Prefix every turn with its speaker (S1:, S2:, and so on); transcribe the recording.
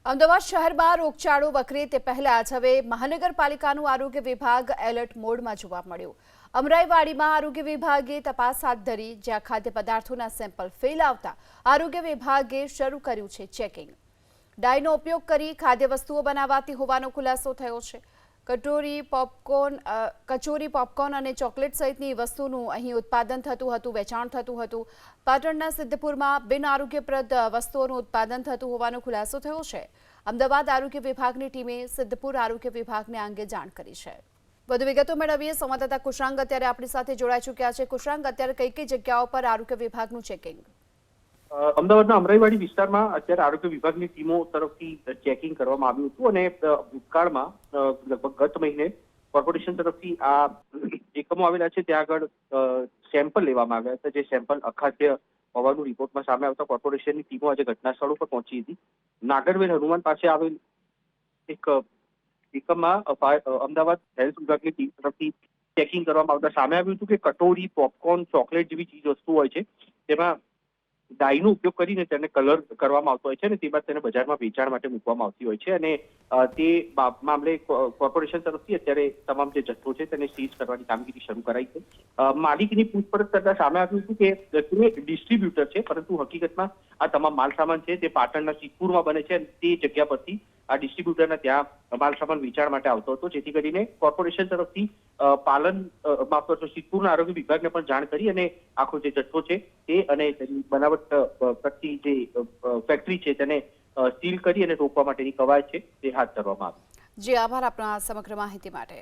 S1: અમદાવાદ શહેરમાં રોગચાળો વકરે તે પહેલા જ હવે મહાનગરપાલિકાનું આરોગ્ય વિભાગ એલર્ટ મોડમાં જોવા મળ્યું। અમરાઈવાડીમાં આરોગ્ય વિભાગે તપાસ હાથ ધરી, જ્યાં ખાદ્ય પદાર્થોના સેમ્પલ ફેલ આવતા આરોગ્ય વિભાગે શરૂ કર્યું છે ચેકિંગ। ડાઈનો ઉપયોગ કરી ખાદ્ય વસ્તુઓ બનાવાતી હોવાનો ખુલાસો થયો છે। કચોરી, પોપકોર્ન અને ચોકલેટ સહિતની વસ્તુનું અહીં ઉત્પાદન થતું હતું, વેચાણ થતું હતું। પાટણના સિદ્ધપુરમાં બિન આરોગ્યપ્રદ વસ્તુઓનું ઉત્પાદન થતું હોવાનો ખુલાસો થયો છે। અમદાવાદ આરોગ્ય વિભાગની ટીમે સિદ્ધપુર આરોગ્ય વિભાગને આ અંગે જાણ કરી છે। વધુ વિગતો મેળવીએ સંવાદદાતા કુશાંગ અત્યારે આપણી સાથે જોડાઈ ચૂક્યા છે। કુશાંગ, અત્યારે કઈ કઈ જગ્યાઓ પર આરોગ્ય વિભાગનું ચેકિંગ?
S2: અમદાવાદના અમરાઈવાડી વિસ્તારમાં અત્યારે આરોગ્ય વિભાગની ટીમો તરફથી ચેકિંગ કરવામાં આવ્યું હતું અને ભૂતકાળમાં લગભગ ગત મહિને કોર્પોરેશન તરફથી આ એકમો આવેલા છે ત્યાં આગળ સેમ્પલ લેવામાં આવ્યા હતા, જે સેમ્પલ અખાદ્ય હોવાનું રિપોર્ટમાં સામે આવતા કોર્પોરેશનની ટીમો આજે ઘટના સ્થળ ઉપર પહોંચી હતી। નાગરવેલ હનુમાન પાસે આવેલ એક એકમમાં અમદાવાદ હેલ્થ વિભાગની ટીમ તરફથી ચેકિંગ કરવામાં આવતા સામે આવ્યું હતું કે કટોરી, પોપકોર્ન, ચોકલેટ જેવી ચીજ વસ્તુ હોય છે તેમાં ડાઈનો ઉપયોગ કરીને તેને કલર કરવામાં આવતો હોય છે અને તે બાદ તેને બજારમાં વેચાણ માટે મૂકવામાં આવતી હોય છે અને તે મામલે કોર્પોરેશન તરફથી અત્યારે તમામ જે જથ્થો છે તેને સીઝ કરવાની કામગીરી શરૂ કરાઈ છે। માલિકની પૂછપરછ કરતા સામે આવ્યું હતું કે તે ડિસ્ટ્રીબ્યુટર છે, પરંતુ હકીકતમાં આ તમામ માલસામાન છે તે પાટણના સિદ્ધપુરમાં બને છે અને તે જગ્યા પરથી આ ડિસ્ટ્રીબ્યુટરના ત્યાં માલસામાન વેચાણ માટે આવતો હતો, જેથી કરીને કોર્પોરેશન તરફથી સિદ્ધપુરના આરોગ્ય વિભાગને પણ જાણ કરી અને આખો જે જથ્થો છે તે અને તેની બનાવટ કરતી જે ફેક્ટરી છે તેને સીલ કરી અને રોકવા માટેની કવાયત છે તે હાથ ધરવામાં આવી।
S1: જી, આભાર આપના સમગ્ર માહિતી માટે।